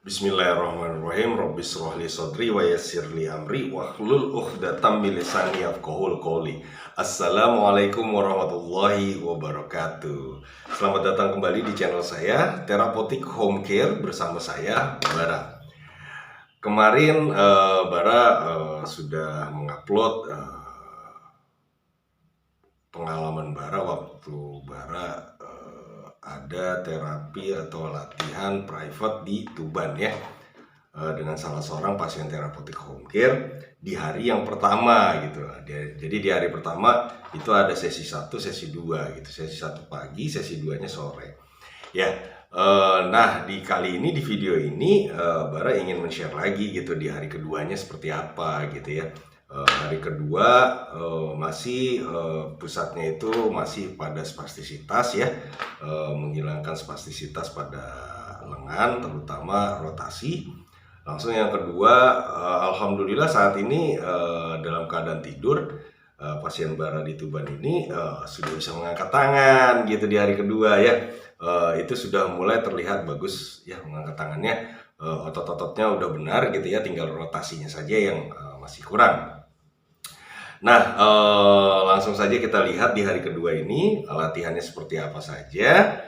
Bismillahirrahmanirrahim. Rabbi shrah li sadri wa yassir li amri wahlul 'uqdatam min lisani yafqahul qawli. Assalamualaikum warahmatullahi wabarakatuh. Selamat datang kembali di channel saya, Therapeutic Home Care, bersama saya Bara. Kemarin Bara sudah mengupload pengalaman Bara waktu Bara ada terapi atau latihan private di Tuban ya, dengan salah seorang pasien therapeutic home care di hari yang pertama gitu. Jadi di hari pertama itu ada sesi 1, sesi 2 gitu. Sesi 1 pagi, sesi 2-nya sore. Ya, nah di kali ini, di video ini Bara ingin men-share lagi gitu di hari keduanya seperti apa gitu ya. Hari kedua masih pusatnya itu masih pada spastisitas ya, menghilangkan spastisitas pada lengan, terutama rotasi. Langsung yang kedua, alhamdulillah saat ini dalam keadaan tidur, pasien Bara di Tuban ini sudah bisa mengangkat tangan gitu di hari kedua ya. Itu sudah mulai terlihat bagus ya mengangkat tangannya, otot-ototnya udah benar gitu ya, tinggal rotasinya saja yang masih kurang. Nah, langsung saja kita lihat di hari kedua ini latihannya seperti apa saja.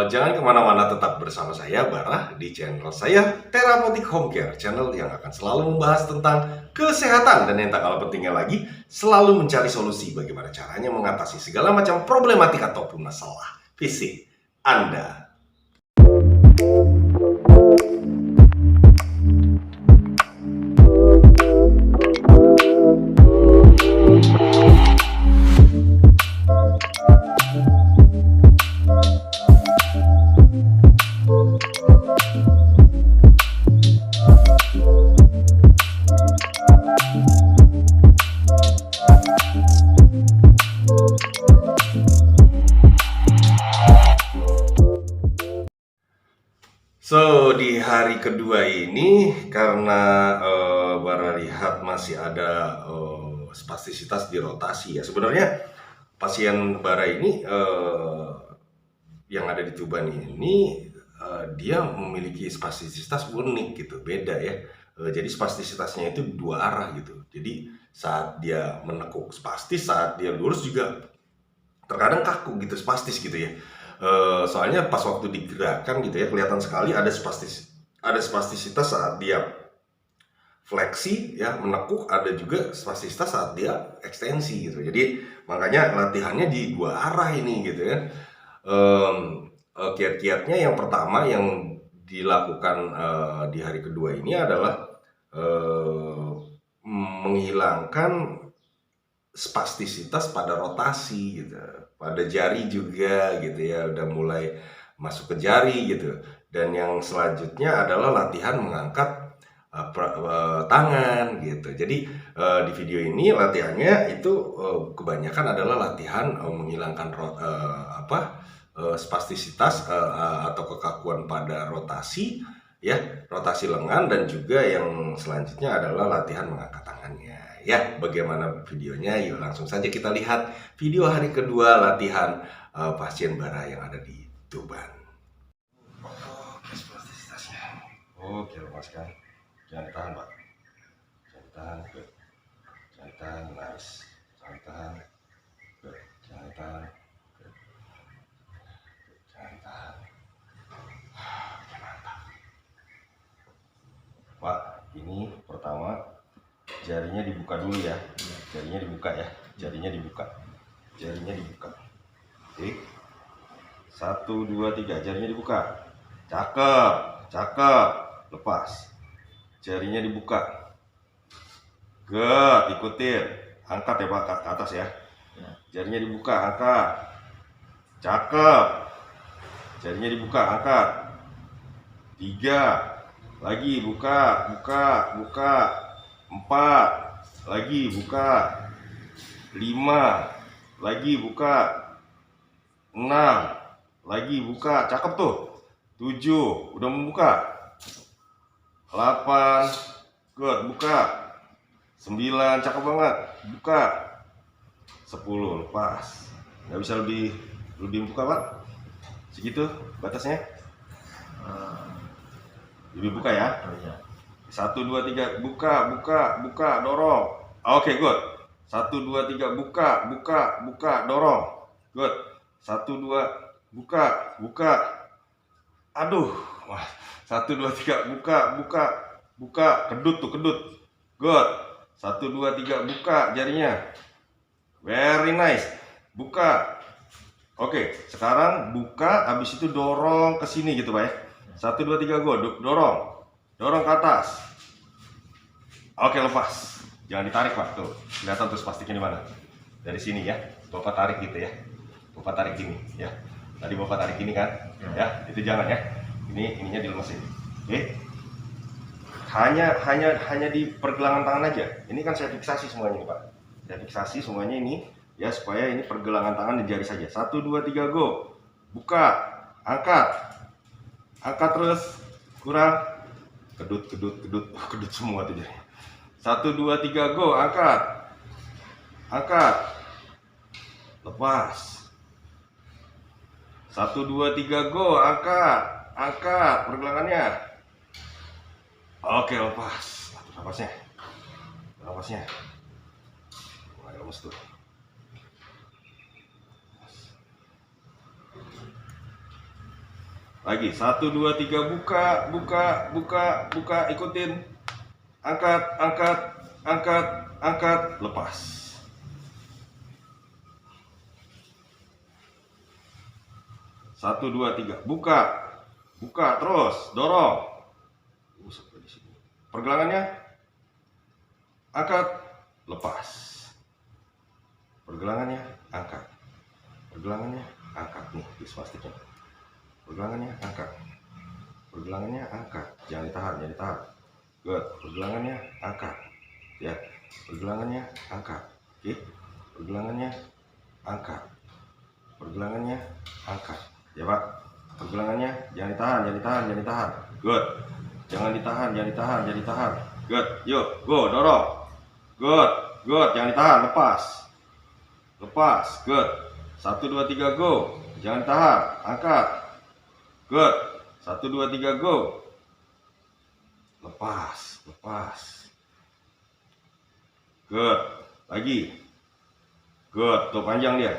Jangan kemana-mana, tetap bersama saya Bara di channel saya Therapeutic Home Care, channel yang akan selalu membahas tentang kesehatan dan yang tak kalah pentingnya lagi, selalu mencari solusi bagaimana caranya mengatasi segala macam problematik ataupun masalah fisik Anda. So, di hari kedua ini karena Bara lihat masih ada spastisitas di rotasi ya. Sebenarnya pasien Bara ini yang ada di Tuban ini dia memiliki spastisitas unik gitu, beda ya. Jadi spastisitasnya itu dua arah gitu. Jadi saat dia menekuk spastis, saat dia lurus juga terkadang kaku gitu, spastis gitu ya. Soalnya pas waktu digerakkan gitu ya, kelihatan sekali ada spastisitas saat dia fleksi ya, menekuk, ada juga spastisitas saat dia ekstensi gitu. Jadi makanya latihannya di dua arah ini gitu ya. Kiat-kiatnya yang pertama yang dilakukan di hari kedua ini adalah menghilangkan spastisitas pada rotasi gitu, pada jari juga gitu ya, udah mulai masuk ke jari gitu. Dan yang selanjutnya adalah latihan mengangkat tangan gitu. Jadi di video ini latihannya itu kebanyakan adalah latihan menghilangkan spastisitas atau kekakuan pada rotasi ya, rotasi lengan, dan juga yang selanjutnya adalah latihan mengangkat tangannya. Ya, bagaimana videonya? Yuk langsung saja kita lihat video hari kedua latihan pasien Bara yang ada di Tuban. Oke, spastisitasnya. Oke, lepaskan. Jangan tahan, Pak. Jangan tahan, good. Jangan tahan, nice. Jangan tahan, good. Jangan tahan, good. Jangan tahan. Oke, mantap. Pak, ini pertama jarinya dibuka dulu ya, jarinya dibuka ya, jarinya dibuka, jarinya dibuka. Oke, 1, 2, 3, jarinya dibuka. Cakep, cakep. Lepas, jarinya dibuka. Good, ikutin. Angkat ya Pak, ke atas ya. Jarinya dibuka, angkat. Cakep. Jarinya dibuka, angkat. 3, lagi buka, buka, buka. 4, lagi buka. 5, lagi buka. 6, lagi buka. Cakep tuh. 7, udah membuka. 8, good, buka. 9, cakep banget, buka. 10, lepas. Nggak bisa lebih buka Pak? Segitu batasnya? 15, Lebih buka ya. 1, 2, 3, buka, dorong. Oke, good. 1, 2, 3, buka, dorong. Good. 1, 2, buka. Aduh, wah. 1, 2, 3, buka. Kedut. Good. 1, 2, 3, buka jarinya. Very nice. Buka. Oke, sekarang buka, habis itu dorong ke sini gitu, Pak ya. 1, 2, 3, go. Dorong ke atas. Oke, lepas. Jangan ditarik, Pak. Tuh, kelihatan tuh plastiknya di mana. Dari sini ya. Bapak tarik gitu ya. Bapak tarik gini ya. Tadi Bapak tarik ini kan? Ya, itu jangan ya. Ininya dilemesin. Oke. Hanya di pergelangan tangan aja. Ini kan saya fiksasi semuanya nih, Pak. Saya fiksasi semuanya ini ya, supaya ini pergelangan tangan di jari saja. 1, 2, 3, go. Buka, angkat terus, kurang, kedut semua tuh jari. 1, 2, 3, go. Angkat, lepas. 1, 2, 3, go. Angkat pergelangannya. Oke, lepas. Napasnya. Mulai lemes tuh. Lagi 1, 2, 3, buka, ikutin. Angkat, lepas. 1, 2, 3, buka terus, dorong. Pergelangannya, angkat, lepas. Pergelangannya, angkat nih, di spastiknya. Pergelangannya angkat, jangan ditahan. Good. Pergelangannya angkat ya. Pergelangannya angkat. Oke. Pergelangannya angkat ya, Pak. Pergelangannya jangan ditahan. Good. Jangan ditahan. Good. Yuk, go, dorong. Good. Jangan ditahan, lepas. Good. 1, 2, 3, go. Jangan ditahan, angkat. Good. 1, 2, 3, go. Lepas. Good. Lagi. Good. Tuh, panjang dia.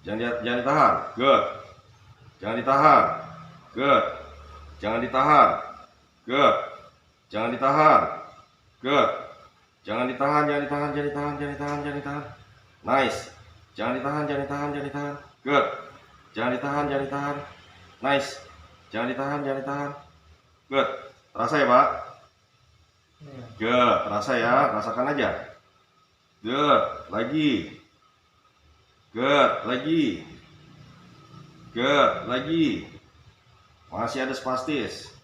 Jangan ditahan. Good. Jangan ditahan. Good. Jangan ditahan. Good. Jangan ditahan. Good. Jangan ditahan. Nice. Jangan ditahan. Good. Jangan ditahan. Nice. Jangan ditahan. Good. Terasa ya, Pak? Good. Terasa ya. Rasakan aja. Good. Lagi. Good. Lagi. Masih ada spastis.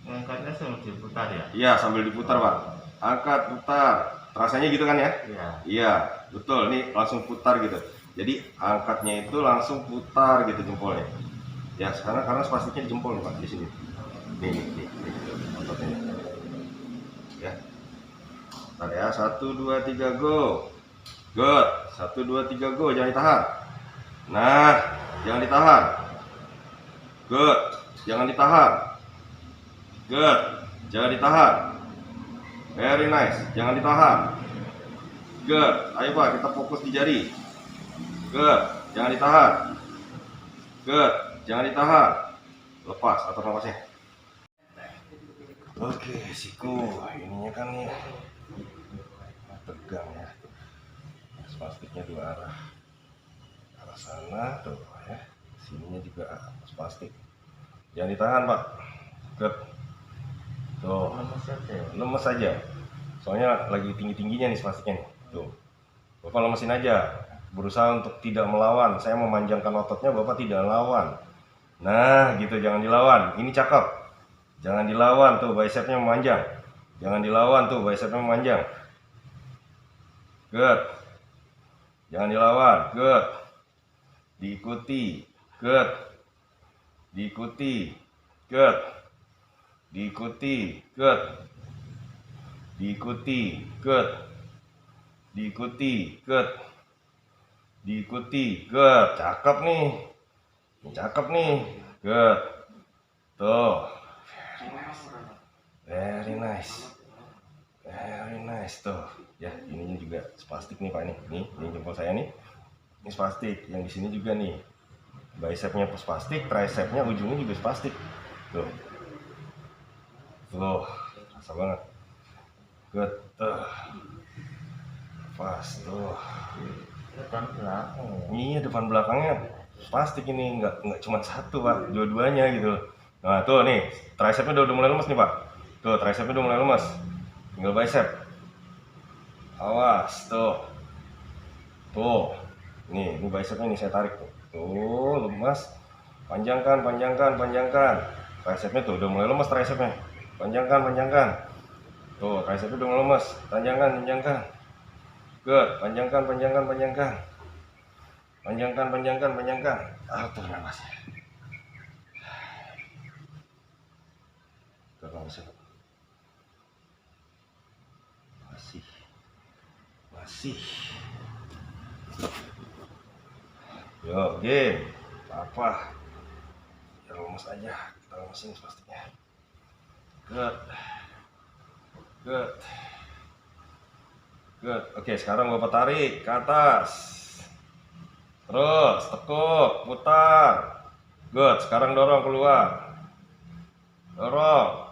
Angkatnya sambil diputar ya? Iya, sambil diputar, Pak. Angkat, putar. Rasanya gitu kan ya? Iya, betul. Ini langsung putar gitu. Jadi angkatnya itu langsung putar gitu jempolnya. Ya, sekarang karena spastiknya di jempol, Pak, di sini. Nih. Ototnya. Ya. Bentar ya. 1, 2, 3, go. Good. 1, 2, 3, go. Jangan ditahan. Nah, jangan ditahan. Good. Jangan ditahan. Good. Jangan ditahan. Very nice. Jangan ditahan. Good. Ayo, Pak, kita fokus di jari. Good. Jangan ditahan. Good. Jangan ditahan. Lepas atau napasnya. Oke, siku. Ininya kan nih tegang ya. Spastiknya dua arah. Arah sana tuh ya. Sininya juga spastik. Jangan ditahan, Pak. Good. Tuh. Lemes saja. Soalnya lagi tinggi-tingginya nih spastiknya nih. Tuh. Bapak lemesin aja. Berusaha untuk tidak melawan. Saya memanjangkan ototnya, Bapak tidak melawan. Nah, gitu, jangan dilawan. Ini cakep. Jangan dilawan tuh, bicepnya memanjang. Jangan dilawan tuh, bicepnya memanjang. Good. Jangan dilawan. Good. Diikuti. Good. Diikuti. Good. Diikuti. Good. Diikuti. Good. Diikuti. Good. Diikuti. Good. Cakep nih. Cakep nih. Good. Tuh. Very nice. Very nice tuh. Ya, ininya juga spastik nih Pak nih. Ini jempol saya nih. Ini spastik. Yang di sini juga nih. Bicepnya spastik, tricepnya ujungnya juga spastik. Tuh. Tuh, rasa banget. Good. Pas tuh. Depan belakang. Iya, depan belakangnya spastik ini, nggak cuma satu Pak, dua-duanya gitu. Nah tuh nih, tricepnya udah mulai lemes nih Pak. Tuh, tricepnya udah mulai lemes. Tinggal bicep. Awas tuh. Tuh. Ini bicepnya nih saya tarik tuh. Tuh, lemas. Panjangkan. Tricepnya tuh udah mulai lemes tricepnya. Panjangkan. Tuh, tricepnya udah mulai lemes. Panjangkan. Good, panjangkan. Panjangkan. Atur nafasnya. Atur nafasnya. Masih. Yo, game. Apa? Ya lemes aja. Kita lemesin spastiknya. Good. Oke, sekarang Bapak tarik ke atas. Terus tekuk, putar. Good. Sekarang dorong keluar. Dorong.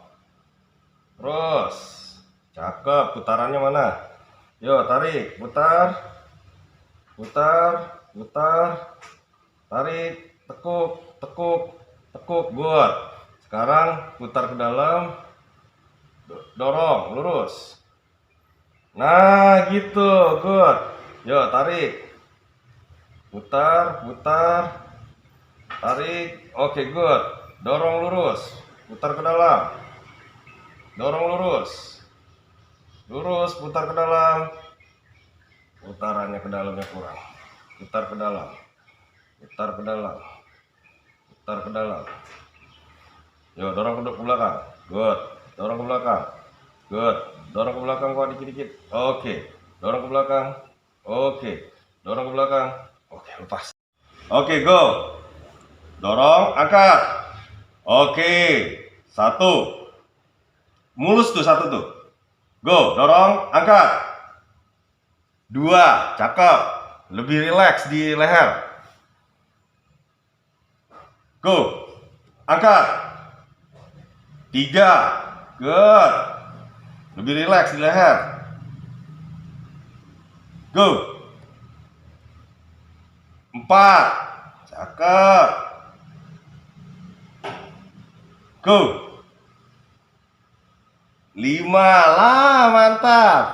Terus. Cakep. Putarannya mana? Yo, tarik, putar. Tarik, tekuk. Good. Sekarang putar ke dalam. Dorong, lurus. Nah, gitu. Good. Yo, tarik. Putar. Tarik. Oke, good. Dorong lurus. Putar ke dalam. Dorong lurus. Putar ke dalam. Putarannya ke dalamnya kurang. Putar ke dalam. Yo, dorong ke belakang. Good. Dorong ke belakang. Good. Dorong ke belakang kok dikit-dikit. Oke. Dorong ke belakang. Oke. Dorong ke belakang. Oke, lepas. Oke, go. Dorong, angkat. Oke. 1. Mulus tuh 1 tuh. Go, dorong, angkat. 2, cakep. Lebih rileks di leher. Go. Angkat. 3. Good. Lebih rileks di leher. Go. 4. Cakep. Go. 5. Lah, mantap.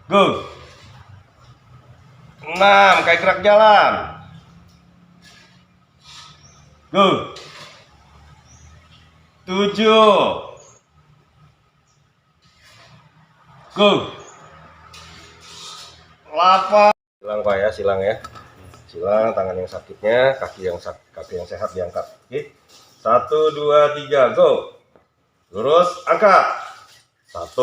Go. 6. Kayak gerak jalan. Go. 7. Go. 8. Silang Pak ya, silang tangan yang sakitnya, kaki yang sehat diangkat. Oke. 1, 2, 3, go. Lurus, angkat. 1.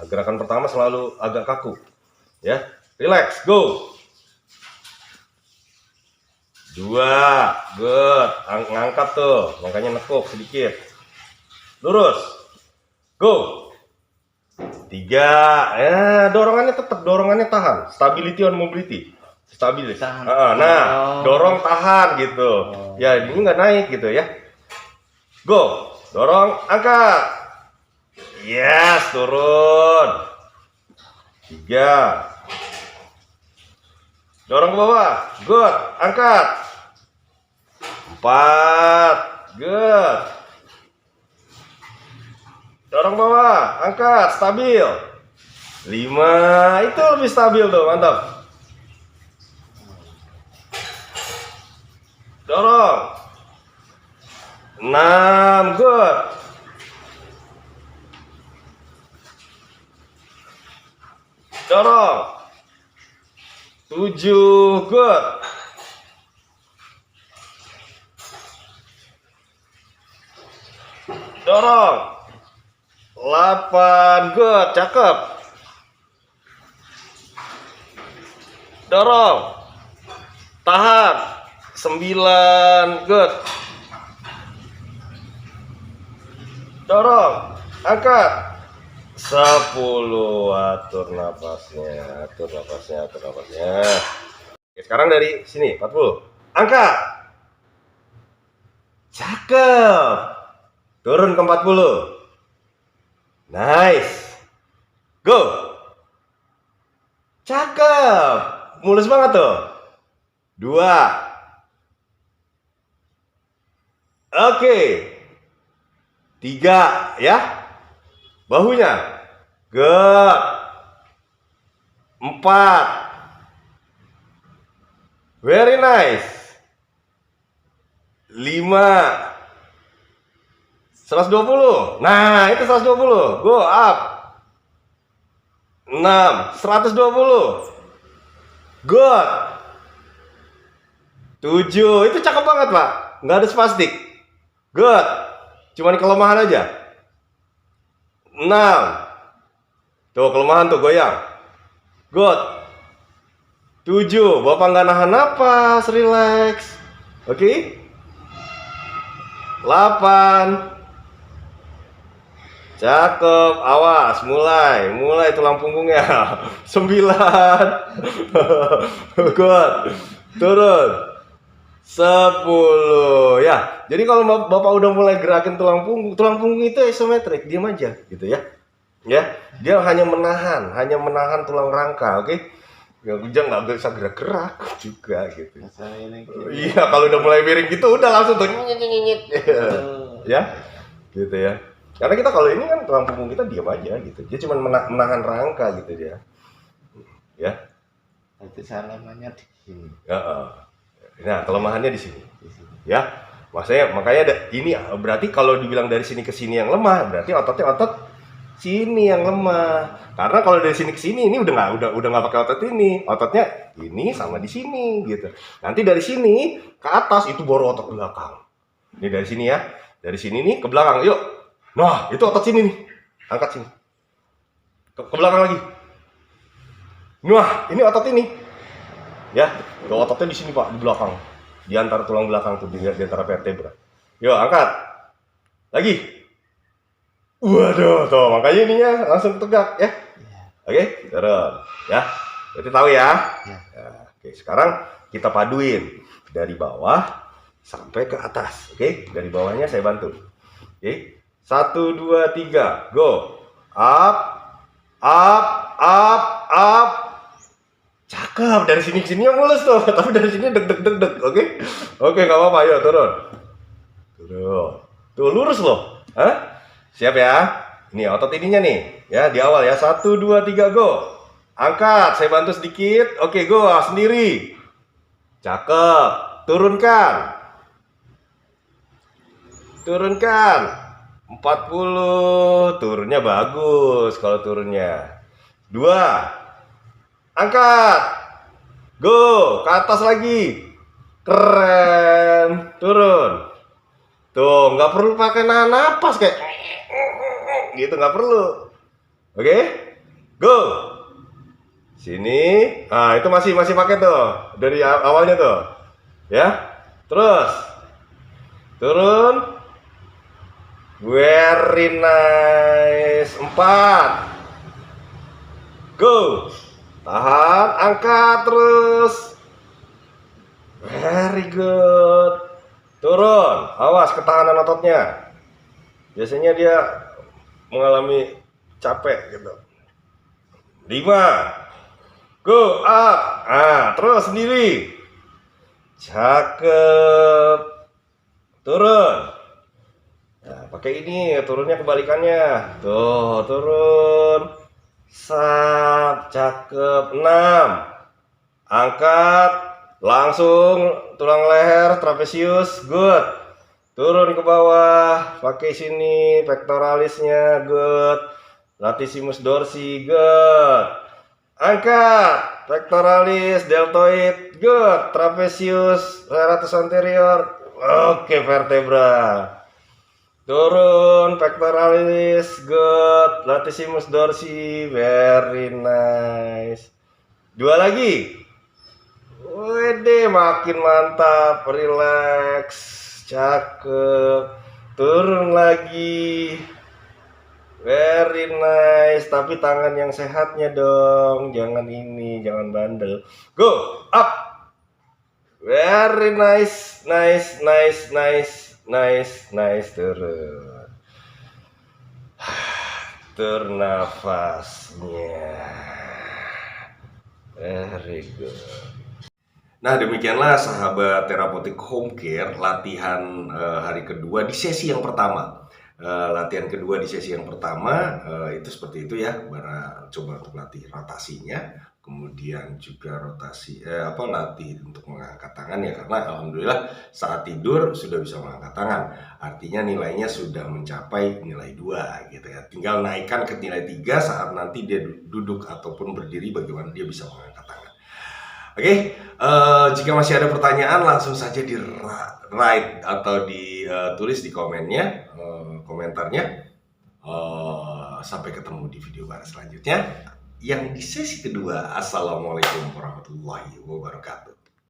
Gerakan pertama selalu agak kaku. Ya, relax, go. 2, good. Ngangkat tuh, makanya nekuk sedikit. Lurus, go. 3, dorongannya tetap, tahan. Stability on mobility. Stability. Nah, dorong tahan gitu. Ya, ini nggak naik gitu ya. Go, dorong, angkat. Yes, turun. 3. Dorong ke bawah. Good, angkat. 4. Good. Dorong bawah, angkat, stabil. 5, itu lebih stabil tuh, mantap. Dorong. 6, good. Dorong. 7, good. Dorong. 8, good, cakep. Dorong. Tahan. 9. Good. Dorong. Angkat. 10. Atur napasnya. Atur napasnya. Oke, sekarang dari sini 40. Angkat. Cakep. Turun ke 40. Nice. Go. Cakep. Mulus banget tuh. 2. Oke. 3 ya. Bahunya. Good. 4. Very nice. 5. 120. Nah, itu 120. Go up. 6. 120. Good. 7. Itu cakep banget, Pak. Nggak ada spastik. Good. Cuman kelemahan aja. 6. Tuh, kelemahan tuh, goyang. Good. 7. Bapak nggak nahan napas, relax. Oke? 8. Cakep, awas, mulai tulang punggungnya. 9. Good. Turun. 10. Ya. Jadi kalau Bapak udah mulai gerakin tulang punggung itu isometrik, diam aja gitu ya. Ya, dia hanya menahan tulang rangka, oke? Ya, dia nggak bisa gerak-gerak juga gitu. Iya, kalau udah mulai miring gitu udah langsung tuh nyit. Ya. Gitu ya. Karena kita kalau ini kan tulang punggung kita diam aja gitu. Dia cuma menahan rangka gitu dia. Ya. Itu salamannya di sini. Nah, kelemahannya di sini. Ya. Makanya ini berarti kalau dibilang dari sini ke sini yang lemah, berarti otot sini yang lemah. Karena kalau dari sini ke sini ini udah nggak pakai otot ini. Ototnya ini sama di sini gitu. Nanti dari sini ke atas itu baru otot belakang. Ini dari sini ya. Dari sini nih ke belakang. Yuk. Nah, itu otot sini nih. Angkat sini. Ke belakang lagi. Nah, ini otot ini. Ya, tuh ototnya di sini, Pak, di belakang. Di antara tulang belakang tuh, di antara vertebra. Yuk, angkat. Lagi. Waduh, tuh makanya ininya langsung tegak ya. Oke, turun. Ya. Berarti tahu ya. Oke, sekarang kita paduin dari bawah sampai ke atas. Oke, dari bawahnya saya bantu. Oke. 1, 2, 3, go. Up. Cakep, dari sini ke sini yang mulus tuh, tapi dari sini deg. Oke, nggak apa-apa, ayo turun. Tuh lurus loh. Siap ya? Ini otot ininya nih, ya di awal ya. 1, 2, 3, go. Angkat, saya bantu sedikit. Oke, go sendiri. Cakep. Turunkan. 40. Turunnya bagus kalau turunnya. 2. Angkat. Go, ke atas lagi. Keren. Turun. Tuh, nggak perlu pakai nahan napas kayak gitu, nggak perlu. Oke? Go. Sini. Ah, itu masih pakai tuh dari awalnya tuh. Ya. Terus. Turun. Very nice. 4. Go. Tahan, angkat terus. Very good. Turun. Awas ketahanan ototnya. Biasanya dia mengalami capek gitu. 5. Go up. Terus sendiri. Cakep. Turun. Nah, pakai ini turunnya kebalikannya. Tuh, turun. Cakep. 6. Angkat. Langsung tulang leher, trapesius. Good. Turun ke bawah. Pakai sini pectoralisnya. Good. Latissimus dorsi. Good. Angkat. Pectoralis, deltoid. Good. Trapesius, serratus anterior. Oke, vertebra. Turun, pectoralis, good. Latissimus dorsi, very nice. 2 lagi. Wede, makin mantap, relax, cakep, turun lagi, very nice, tapi tangan yang sehatnya dong, jangan ini, jangan bandel. Go, up, very nice, nice, nice, nice, nice, nice, turun. Atur nafasnya, very good. Nah, demikianlah sahabat terapeutik home care latihan hari kedua di sesi yang pertama. Latihan kedua di sesi yang pertama itu seperti itu ya. Bara coba untuk latih rotasinya, kemudian juga rotasi latih untuk mengangkat tangan ya, karena alhamdulillah saat tidur sudah bisa mengangkat tangan. Artinya nilainya sudah mencapai nilai 2 gitu ya. Tinggal naikkan ke nilai 3 saat nanti dia duduk ataupun berdiri, bagaimana dia bisa mengangkat tangan. Oke, jika masih ada pertanyaan langsung saja di write atau ditulis di komentarnya. Sampai ketemu di video Bara selanjutnya yang di sesi kedua. Assalamualaikum warahmatullahi wabarakatuh.